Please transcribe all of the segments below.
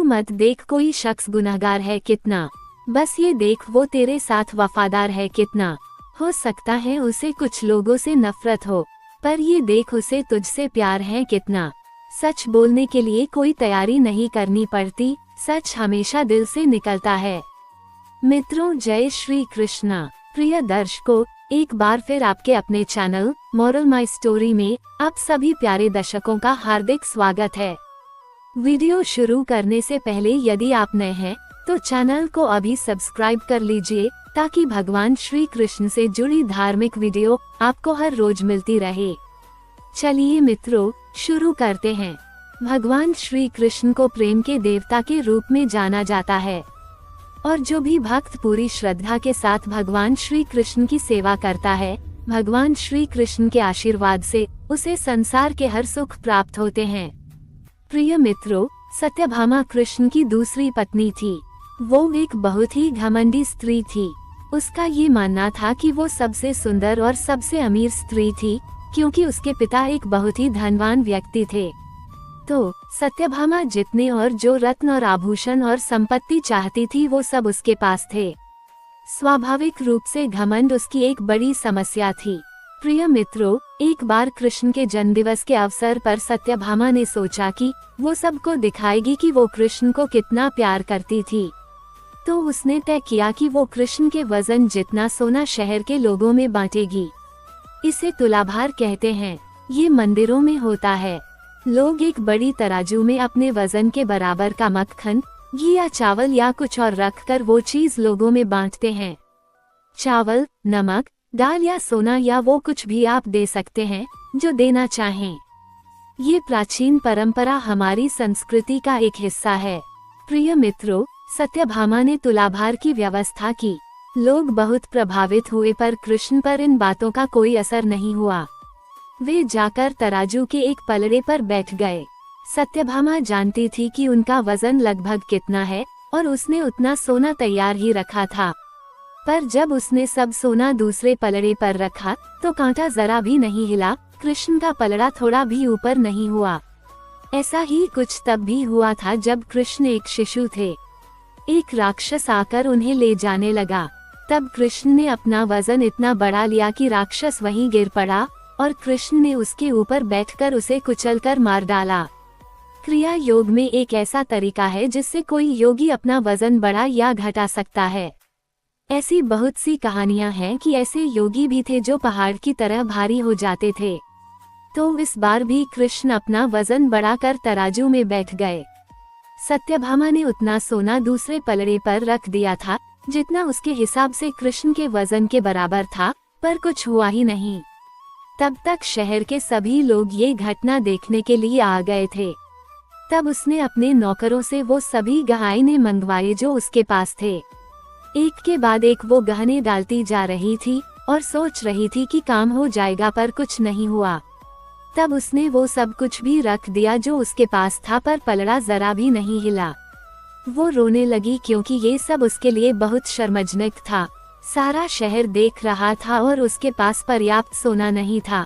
मत देख कोई शख्स गुनहगार है कितना, बस ये देख वो तेरे साथ वफादार है कितना। हो सकता है उसे कुछ लोगों से नफरत हो, पर ये देख उसे तुझसे प्यार है कितना। सच बोलने के लिए कोई तैयारी नहीं करनी पड़ती, सच हमेशा दिल से निकलता है। मित्रों, जय श्री कृष्णा। प्रिय दर्शकों, एक बार फिर आपके अपने चैनल मोरल माई स्टोरी में आप सभी प्यारे दर्शकों का हार्दिक स्वागत है। वीडियो शुरू करने से पहले यदि आप नए हैं तो चैनल को अभी सब्सक्राइब कर लीजिए, ताकि भगवान श्री कृष्ण से जुड़ी धार्मिक वीडियो आपको हर रोज मिलती रहे। चलिए मित्रों, शुरू करते हैं। भगवान श्री कृष्ण को प्रेम के देवता के रूप में जाना जाता है, और जो भी भक्त पूरी श्रद्धा के साथ भगवान श्री कृष्ण की सेवा करता है, भगवान श्री कृष्ण के आशीर्वाद से उसे संसार के हर सुख प्राप्त होते हैं। प्रिय मित्रों, सत्यभामा कृष्ण की दूसरी पत्नी थी। वो एक बहुत ही घमंडी स्त्री थी। उसका ये मानना था कि वो सबसे सुंदर और सबसे अमीर स्त्री थी, क्योंकि उसके पिता एक बहुत ही धनवान व्यक्ति थे। तो सत्यभामा जितने और जो रत्न और आभूषण और संपत्ति चाहती थी वो सब उसके पास थे। स्वाभाविक रूप से घमंड उसकी एक बड़ी समस्या थी। प्रिय मित्रों, एक बार कृष्ण के जन्मदिवस के अवसर पर सत्यभामा ने सोचा कि वो सबको दिखाएगी कि वो कृष्ण को कितना प्यार करती थी। तो उसने तय किया कि वो कृष्ण के वजन जितना सोना शहर के लोगों में बांटेगी। इसे तुलाभार कहते हैं। ये मंदिरों में होता है। लोग एक बड़ी तराजू में अपने वजन के बराबर का मक्खन, घी या चावल या कुछ और रखकर वो चीज लोगों में बांटते हैं। चावल, नमक, दाल या सोना या वो कुछ भी आप दे सकते हैं जो देना चाहें। ये प्राचीन परंपरा हमारी संस्कृति का एक हिस्सा है। प्रिय मित्रों, सत्यभामा ने तुलाभार की व्यवस्था की। लोग बहुत प्रभावित हुए, पर कृष्ण पर इन बातों का कोई असर नहीं हुआ। वे जाकर तराजू के एक पलड़े पर बैठ गए। सत्यभामा जानती थी कि उनका वजन लगभग कितना है, और उसने उतना सोना तैयार ही रखा था। पर जब उसने सब सोना दूसरे पलड़े पर रखा तो कांटा जरा भी नहीं हिला। कृष्ण का पलड़ा थोड़ा भी ऊपर नहीं हुआ। ऐसा ही कुछ तब भी हुआ था जब कृष्ण एक शिशु थे। एक राक्षस आकर उन्हें ले जाने लगा। तब कृष्ण ने अपना वजन इतना बढ़ा लिया कि राक्षस वहीं गिर पड़ा, और कृष्ण ने उसके ऊपर बैठकर उसे कुचलकर मार डाला। क्रिया योग में एक ऐसा तरीका है जिससे कोई योगी अपना वजन बढ़ा या घटा सकता है। ऐसी बहुत सी कहानियां हैं कि ऐसे योगी भी थे जो पहाड़ की तरह भारी हो जाते थे। तो इस बार भी कृष्ण अपना वजन बढ़ाकर तराजू में बैठ गए। सत्यभामा ने उतना सोना दूसरे पलड़े पर रख दिया था जितना उसके हिसाब से कृष्ण के वजन के बराबर था, पर कुछ हुआ ही नहीं। तब तक शहर के सभी लोग ये घटना देखने के लिए आ गए थे। तब उसने अपने नौकरों से वो सभी गहने मंगवाए जो उसके पास थे। एक के बाद एक वो गहने डालती जा रही थी और सोच रही थी कि काम हो जाएगा, पर कुछ नहीं हुआ। तब उसने वो सब कुछ भी रख दिया जो उसके पास था, पर पलड़ा जरा भी नहीं हिला। वो रोने लगी क्योंकि ये सब उसके लिए बहुत शर्मजनक था। सारा शहर देख रहा था और उसके पास पर्याप्त सोना नहीं था।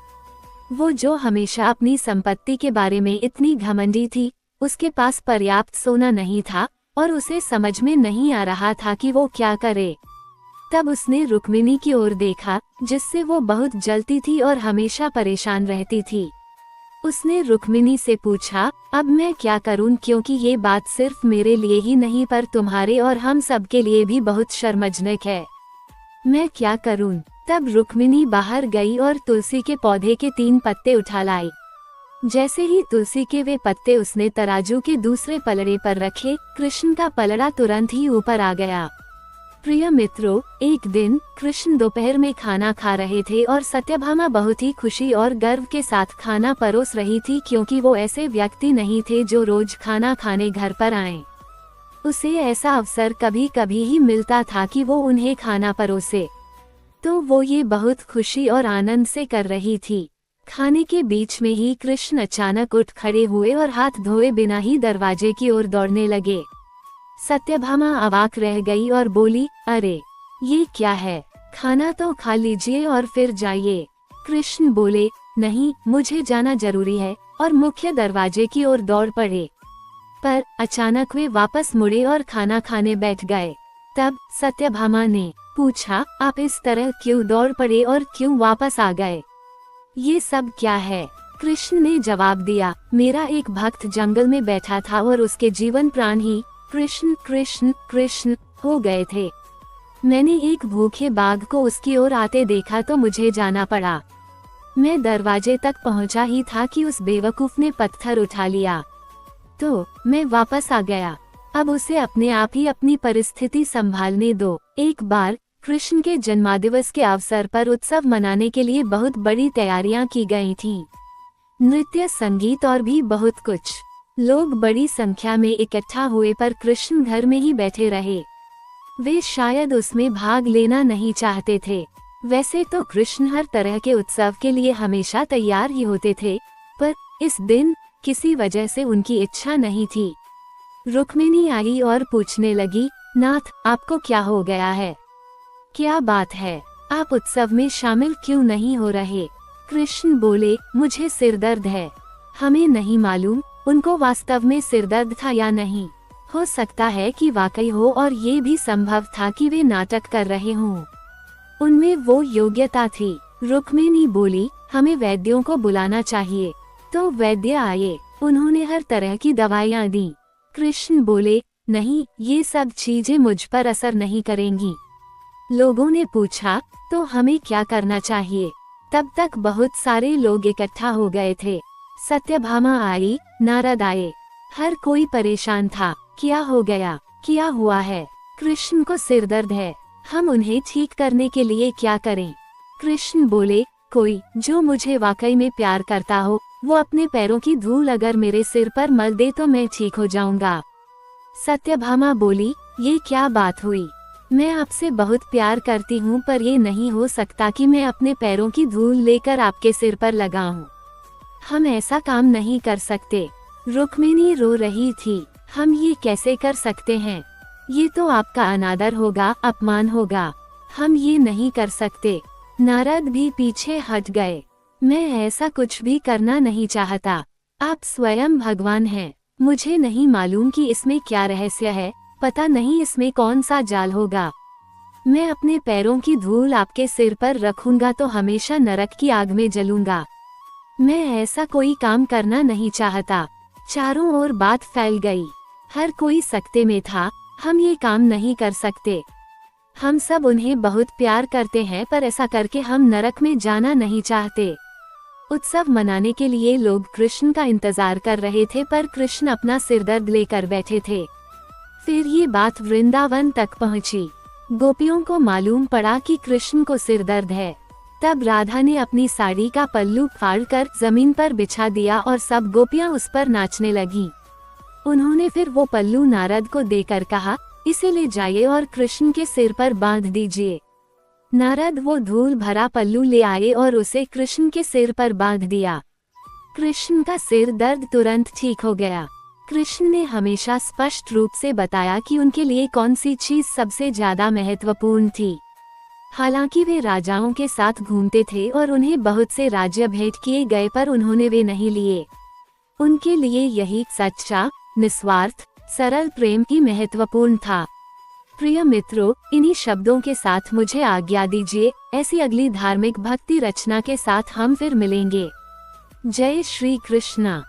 वो जो हमेशा अपनी संपत्ति के बारे में इतनी घमंडी थी, उसके पास पर्याप्त सोना नहीं था और उसे समझ में नहीं आ रहा था कि वो क्या करे। तब उसने रुक्मिणी की ओर देखा, जिससे वो बहुत जलती थी और हमेशा परेशान रहती थी। उसने रुक्मिणी से पूछा, अब मैं क्या करूं, क्योंकि ये बात सिर्फ मेरे लिए ही नहीं पर तुम्हारे और हम सब के लिए भी बहुत शर्मजनक है। मैं क्या करूं? तब रुक्मिणी बाहर गई और तुलसी के पौधे के 3 पत्ते उठा लाई। जैसे ही तुलसी के वे पत्ते उसने तराजू के दूसरे पलड़े पर रखे, कृष्ण का पलड़ा तुरंत ही ऊपर आ गया। प्रिय मित्रों, एक दिन कृष्ण दोपहर में खाना खा रहे थे और सत्यभामा बहुत ही खुशी और गर्व के साथ खाना परोस रही थी, क्योंकि वो ऐसे व्यक्ति नहीं थे जो रोज खाना खाने घर पर आएं। उसे ऐसा अवसर कभी कभी ही मिलता था कि वो उन्हें खाना परोसे, तो वो ये बहुत खुशी और आनंद से कर रही थी। खाने के बीच में ही कृष्ण अचानक उठ खड़े हुए और हाथ धोए बिना ही दरवाजे की ओर दौड़ने लगे। सत्यभामा अवाक रह गई और बोली, अरे ये क्या है? खाना तो खा लीजिए और फिर जाइए। कृष्ण बोले, नहीं, मुझे जाना जरूरी है, और मुख्य दरवाजे की ओर दौड़ पड़े। पर अचानक वे वापस मुड़े और खाना खाने बैठ गए। तब सत्यभामा ने पूछा, आप इस तरह क्यों दौड़ पड़े और क्यों वापस आ गए? ये सब क्या है? कृष्ण ने जवाब दिया, मेरा एक भक्त जंगल में बैठा था और उसके जीवन प्राण ही कृष्ण कृष्ण कृष्ण हो गए थे। मैंने एक भूखे बाघ को उसकी ओर आते देखा तो मुझे जाना पड़ा। मैं दरवाजे तक पहुंचा ही था कि उस बेवकूफ ने पत्थर उठा लिया, तो मैं वापस आ गया। अब उसे अपने आप ही अपनी परिस्थिति संभालने दो। एक बार कृष्ण के जन्मदिवस के अवसर पर उत्सव मनाने के लिए बहुत बड़ी तैयारियां की गई थीं। नृत्य, संगीत और भी बहुत कुछ। लोग बड़ी संख्या में इकट्ठा हुए पर कृष्ण घर में ही बैठे रहे। वे शायद उसमें भाग लेना नहीं चाहते थे। वैसे तो कृष्ण हर तरह के उत्सव के लिए हमेशा तैयार ही होते थे, पर इस दिन किसी वजह से उनकी इच्छा नहीं थी। रुक्मिणी आई और पूछने लगी, नाथ, आपको क्या हो गया है? क्या बात है? आप उत्सव में शामिल क्यों नहीं हो रहे? कृष्ण बोले, मुझे सिर दर्द है। हमें नहीं मालूम उनको वास्तव में सिर दर्द था या नहीं। हो सकता है कि वाकई हो और ये भी संभव था कि वे नाटक कर रहे हों। उनमें वो योग्यता थी। रुक्मिणी बोली, हमें वैद्यों को बुलाना चाहिए। तो वैद्य आए। उन्होंने हर तरह की दवाइयाँ दी। कृष्ण बोले, नहीं, ये सब चीजें मुझ पर असर नहीं करेंगी। लोगों ने पूछा, तो हमें क्या करना चाहिए? तब तक बहुत सारे लोग इकट्ठा हो गए थे। सत्यभामा आई, नारद आए। हर कोई परेशान था। क्या हो गया? क्या हुआ है? कृष्ण को सिर दर्द है। हम उन्हें ठीक करने के लिए क्या करें? कृष्ण बोले, कोई जो मुझे वाकई में प्यार करता हो, वो अपने पैरों की धूल अगर मेरे सिर पर मल दे तो मैं ठीक हो जाऊंगा। सत्यभामा बोली, ये क्या बात हुई? मैं आपसे बहुत प्यार करती हूँ, पर ये नहीं हो सकता कि मैं अपने पैरों की धूल लेकर आपके सिर पर लगाऊं। हम ऐसा काम नहीं कर सकते। रुक्मिणी रो रही थी। हम ये कैसे कर सकते हैं? ये तो आपका अनादर होगा, अपमान होगा। हम ये नहीं कर सकते। नारद भी पीछे हट गए। मैं ऐसा कुछ भी करना नहीं चाहता। आप स्वयं भगवान हैं। मुझे नहीं मालूम कि इसमें क्या रहस्य है। पता नहीं इसमें कौन सा जाल होगा। मैं अपने पैरों की धूल आपके सिर पर रखूंगा तो हमेशा नरक की आग में जलूंगा। मैं ऐसा कोई काम करना नहीं चाहता। चारों ओर बात फैल गई। हर कोई सकते में था। हम ये काम नहीं कर सकते। हम सब उन्हें बहुत प्यार करते हैं, पर ऐसा करके हम नरक में जाना नहीं चाहते। उत्सव मनाने के लिए लोग कृष्ण का इंतजार कर रहे थे, पर कृष्ण अपना सिरदर्द लेकर बैठे थे। फिर ये बात वृंदावन तक पहुंची। गोपियों को मालूम पड़ा कि कृष्ण को सिरदर्द है। तब राधा ने अपनी साड़ी का पल्लू फाड़कर जमीन पर बिछा दिया और सब गोपियां उस पर नाचने लगीं। उन्होंने फिर वो पल्लू नारद को देकर कहा, इसे ले जाइए और कृष्ण के सिर पर बांध दीजिए। नारद वो धूल भरा पल्लू ले आए और उसे कृष्ण के सिर पर बांध दिया। कृष्ण का सिर दर्द तुरंत ठीक हो गया। कृष्ण ने हमेशा स्पष्ट रूप से बताया कि उनके लिए कौन सी चीज सबसे ज्यादा महत्वपूर्ण थी। हालांकि वे राजाओं के साथ घूमते थे और उन्हें बहुत से राज्य भेंट किए गए, पर उन्होंने वे नहीं लिए। उनके लिए यही सच्चा, निस्वार्थ, सरल प्रेम ही महत्वपूर्ण था। प्रिय मित्रों, इन्हीं शब्दों के साथ मुझे आज्ञा दीजिए। ऐसी अगली धार्मिक भक्ति रचना के साथ हम फिर मिलेंगे। जय श्री कृष्णा।